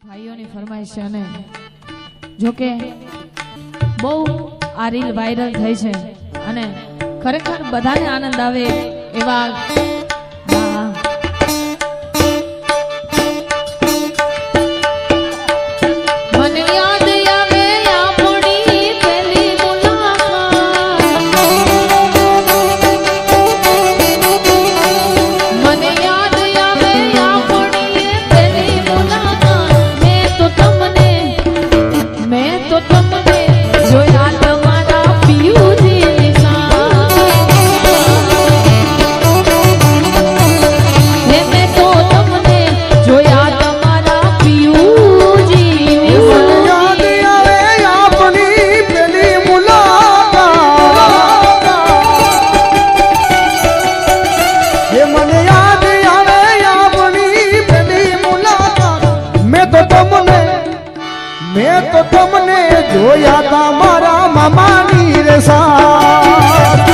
ભાઈઓની ફરમાઈશ છે અને જોકે બહુ આ રીલ વાયરલ થઈ છે અને ખરેખર બધાને આનંદ આવે એવા જોયા તા મારા મામાની રે સાથ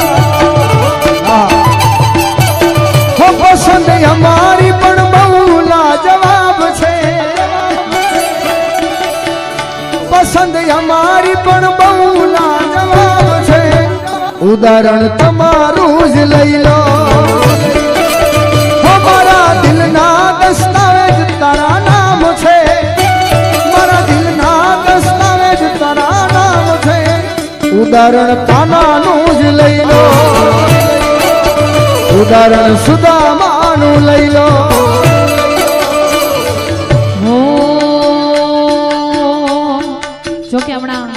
હો પસંદ અમારી પણ બહુ લાજવાબ છે પસંદ અમારી પણ બહુ લાજવાબ છે ઉદાહરણ તમારું જ લઈ લો હો મારા દિલના દસ્તાવેજ તારા નામ છે ઉદાહરણ કાનાનું જ લઈ લો ઉદાહરણ સુદામાનું લઈ લો જોકે હમણાં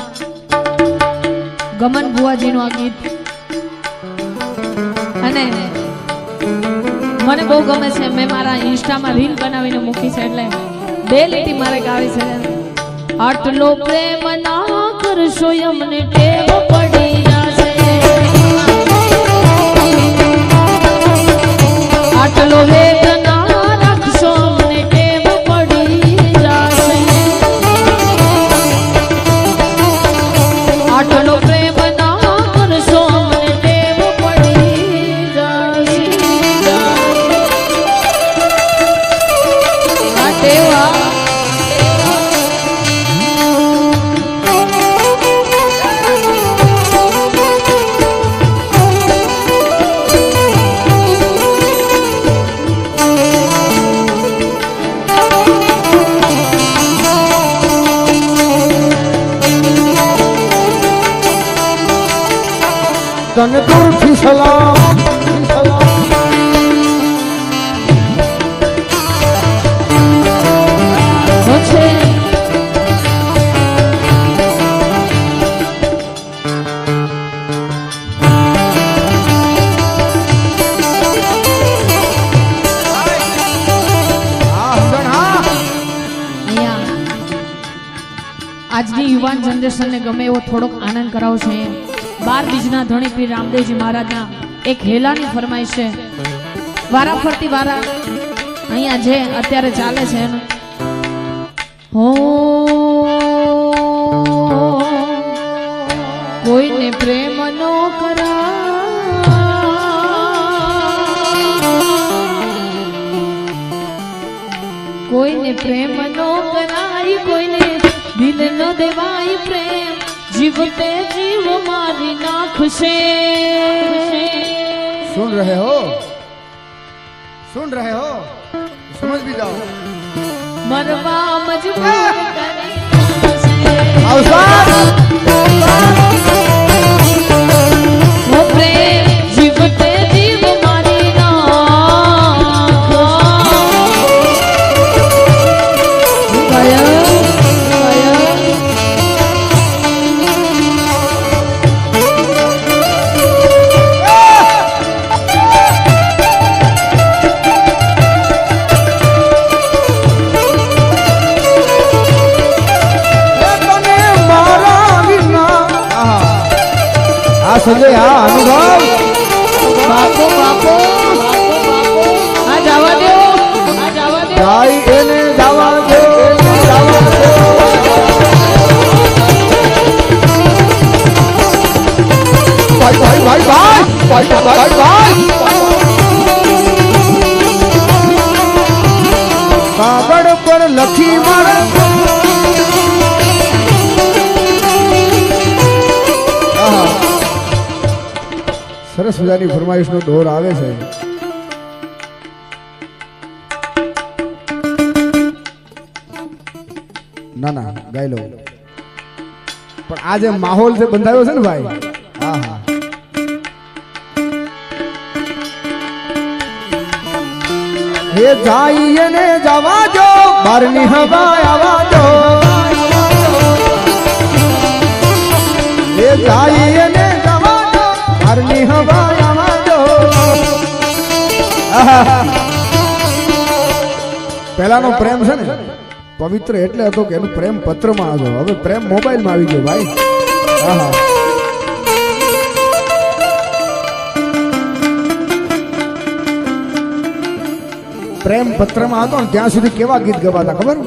ગમન બુઆજીનું આ ગીત અને મને બહુ ગમે છે મેં મારા ઇન્સ્ટામાં રીલ બનાવીને મૂકી છે એટલે 2 લીટી મારે ગાવી છે આટલો પ્રેમ ના કરશો અમને ટેવ પડી જશે આટલો વેગ ના રાખશો અમને ટેવ પડી જશે આટલો પ્રેમ ના કરશો અમને ટેવ પડી જશે આ ટેવા તને દૂરથી સલામ આજની યુવાન જનરેશનને ગમે એવો થોડોક આનંદ કરાવશે 12 બીજના ધણી પીર રામદેવજી મહારાજના એક હેલાની ફરમાઈશ છે વારાફરતી વારા અહીંયા જે અત્યારે ચાલે છે હો કોઈને પ્રેમ નો કરા કોઈને પ્રેમ નો કરાય કોઈને દિલ ન દેવાય પ્રેમ जीवते जीव मारी नाखुशे सुन रहे हो समझ भी जाओ मरवा मजबूर वो प्रेम जीवते जीव मारी संजय हाँ अनुभव बापो बापो आ जावा दो भाई एने जावा दो भाई भाई भाई भाई भाई भाई भाई કાગળ પર લખી મારા સરસ મજાની ફરમાઈશ નો દોર આવે છે. ના ના ગાઈ લો, પણ આ જે માહોલ જે બંધાયો છે ને ભાઈ, હા હા, હે જાય ને જવા જો બારની હવા આવા જો, હે જાય ને જવા જો બારની હવા આવા જો. પહેલાનો પ્રેમ છે ને પવિત્ર એટલે હતો કે એનું પ્રેમ પત્રમાં હતો. હવે પ્રેમ મોબાઈલમાં આવી ગયો ભાઈ. હા પ્રેમ પત્રમાં હતો ને ત્યાં સુધી કેવા ગીત ગવાતા ખબર?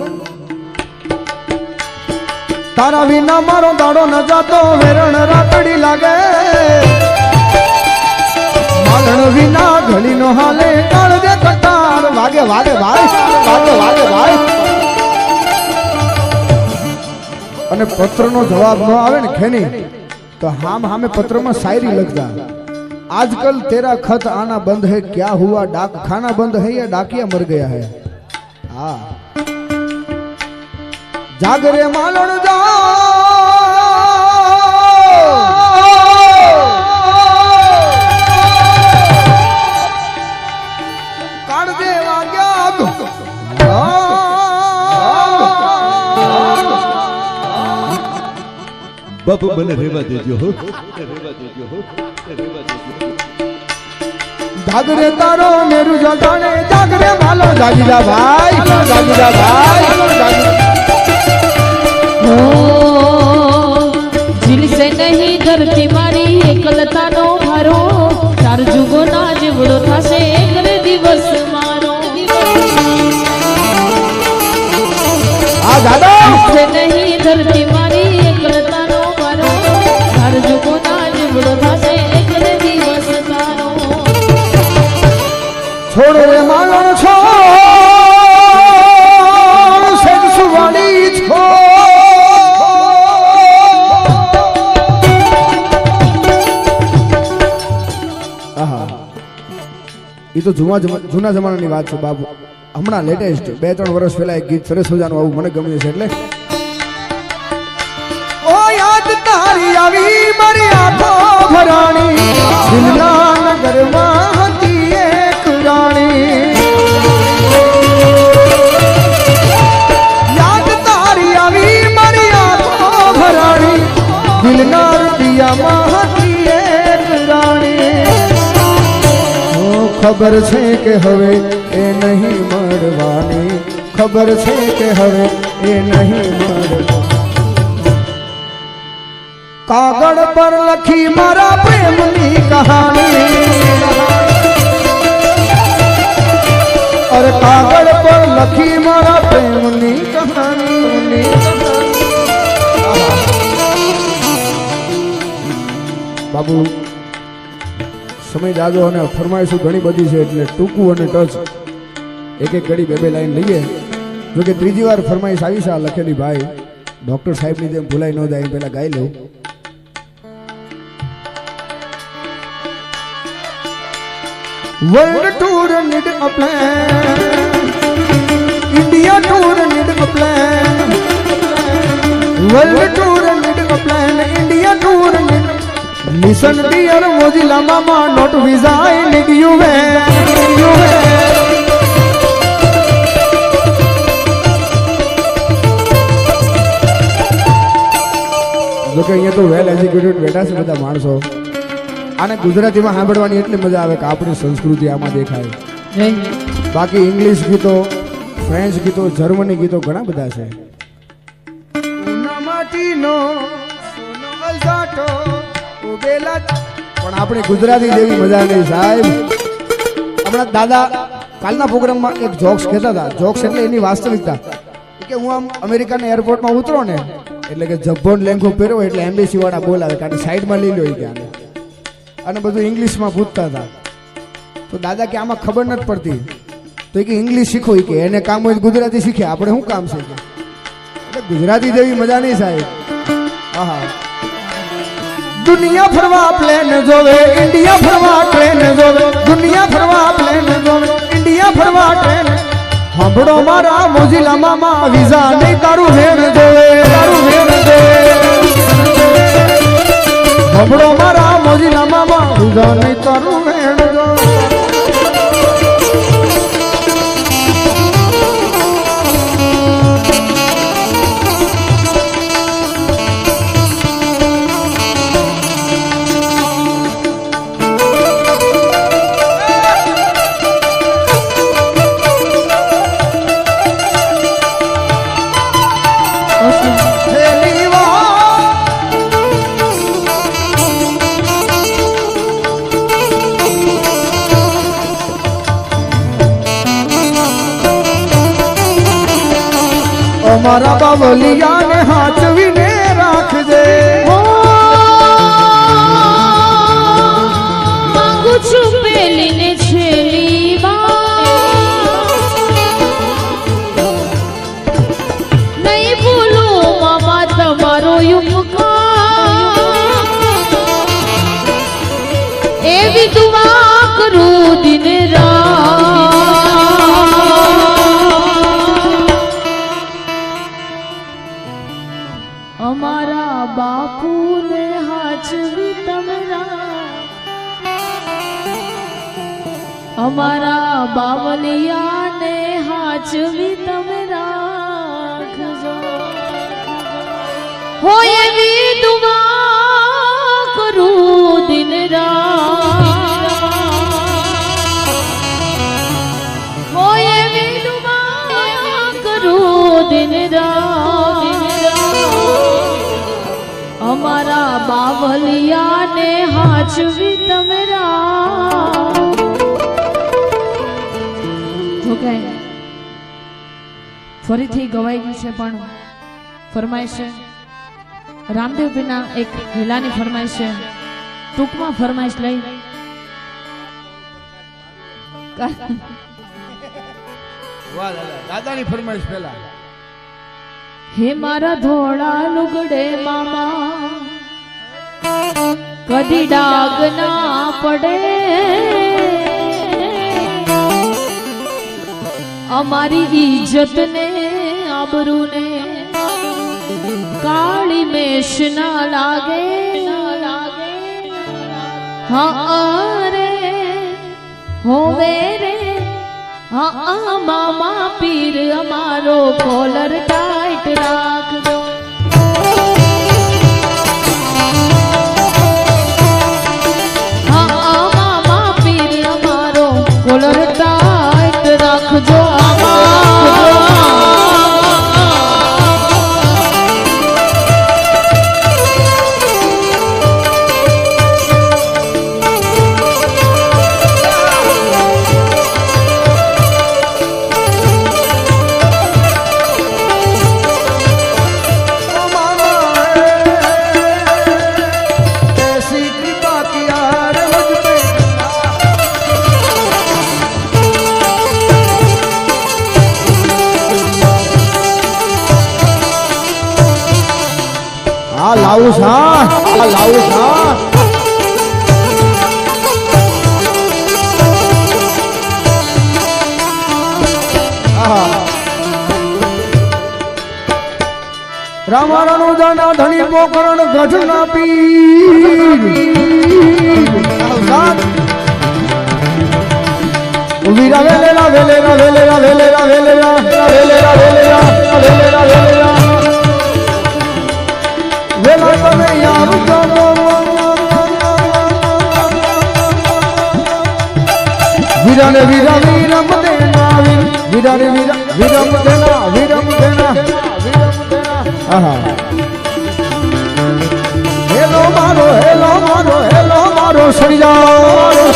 તારા વિના મારો દાડો ન જાતો, વેરણ રાતડી લાગે, માલણ વિના ઘડી નો હાલે, કાળ દે કટાર વાગે વાગે ભાઈ, વાગે વાગે ભાઈ. અને પત્રનો જવાબ ન આવે ને ખેની તો હામ હામે પત્રમાં શાયરી લખતા. आजकल तेरा खत आना बंद है, क्या हुआ डाक खाना बंद है या डाकिया मर गया है. हाँ जागरे मालण जा काढ़ देवा बापू बने रेवा देजो हो, रेवा देजो हो, रेवा देजो. जागरे तारो मेरू जगाने, जागरे मालो जागीरा भाई, जागीरा भाई. हो जिल से नहीं धरती मारी एकलता नो भारो, चार जुगो ना जीवड़ो थासे एक रे दिवस मारो. आ दादा से नहीं धरती मारी एकलता नो भारो, चार जुगो ना जीवड़ो थासे एक रे दिवस मारो. छोड़ रे मालण छो सेज सुवाणी छो, ये तो जूना जमानानी વાત છે બાબુ. હમણાં લેટેસ્ટ 2-3 વર્ષ પહેલા એક ગીત સરસ મજાનું આવું મને ગમ્યું છે. એટલે ઓ યાદ તારી આવી મારી આંખો ભરાણી, દિલના નગરમાં હતી એક રાણી. યાદ તારી આવી મારી આંખો ભરાણી, દિલના દિયામાં હતી એક રાણી. ખબર છે કે હવે એ નહીં મળવાની, ખબર છે કે હવે એ નહીં મળવાની. કાગળ પર લખી મારા પ્રેમની કહાની, અરે કાગળ પર લખી મારા પ્રેમની કહાની. બાબુ સમય જાજો અને ફરમાઈશું ઘણી બધી છે એટલે ટૂંકું અને ટચ એક એક ઘડી 2-2 લાઈન લઈએ. જો કે ત્રીજી વાર ફરમાઈશ આવી છે આ લખેલી ભાઈ ડોક્ટર સાહેબની જેમ ભૂલાઈ ન જાય પહેલા ગાઈ લઉં. World tour need a plan, India tour need a plan, world tour need a plan, India tour need. Listen dear Mozilla Mama, not visa, I need you man, you man. જો કે અહીંયા તો વેલ એજ્યુકેટેડ બેઠા છે બધા માણસો. આને ગુજરાતીમાં સાંભળવાની એટલી મજા આવે કે આપણી સંસ્કૃતિ આમાં દેખાય. બાકી ઇંગ્લિશ ગીતો, ફ્રેન્ચ ગીતો, જર્મની ગીતો ઘણા બધા છે. પણ આપણી ગુજરાતી જેવી મજા નહીં સાહેબ. હમણાં દાદા કાલના પ્રોગ્રામમાં એક જોક્સ કહેતા હતા. જોક્સ એટલે એની વાસ્તવિકતા કે હું આમ અમેરિકાના એરપોર્ટમાં ઉતરો ને એટલે કે જબ્બોન લેંઘો પહેરો એટલે એમ્બેસી વાળા બોલાવે કારણ સાઈડમાં લઈ લો કે આને, અને બધું ઇંગ્લિશમાં પૂછતા હતા. તો દાદા કે આમાં ખબર નથી પડતી તો એ કે ઇંગ્લિશ શીખો એ કે એને કામ હોય તો ગુજરાતી શીખે આપણે શું કામ છે કે એટલે ગુજરાતી જેવી મજા નહીં સાહેબ આહા દુનિયા ફરવા પ્લેન જોવે ઇન્ડિયા ફરવા ટ્રેન જોવે દુનિયા ફરવા પ્લેન જોવે ઇન્ડિયા ફરવા ટ્રેન સાંભળો મારા મોજીલા મામા વિઝા નહીં તારું વેણ જોવે તારું વેણ જોવે સાંભળો મારા મોજીલા મામા વિઝા નહીં તારું વેણ જોવે મારા બાબલિયાને હાચવીને રાખજે માંગુ છું પેલીને છેલ્લી નહીં ભૂલું મામા તમારો ઉપકાર એવી દુઆ કરું દિન અમારા બાપુને હાચવી તમરા અમારા બાવલિયાને હાચવી તમરા હોય એવી દુઆ કરું દિન હોય એવી દુઆ કરું દિન અમારા બાવલિયાને હાચવી તમરા જો કે ફરીથી ગવાઈ ગયું છે પણ ફરમાઈશ છે રામદેવ પીરના એક હેલાની ફરમાઈશ છે ટૂંકમાં ફરમાઈશ લઈ દાદાની ફરમાઈશ પહેલા હે મારા ધોળા લુગડે મામા કદી ડાગ ના પડે અમારી ઇજ્જત ને આબરૂ ને કાળી મેષ ના લાગે હા રે હોવે રે હા મામા પીર અમારો કોલર ટાઈટ રાખજો હા મામા પીર અમારો કોલર ટાઈટ રાખજો લાવું છા લાવું છા રામારાનું દાના ધણી પોકરણ ગઢ ના પીર વીરા વેલેરા વેલેરા વેલેરા વેલેરા વેલેરા વેલેરા વેલેરા વેલેરા વેલેરા વેલા તમે યાર જાનો વીરાને વીરા વીરમ દેના વીરાને વીરા વીરમ દેના વીરમ દેના આહા હેલો મારો સળિયા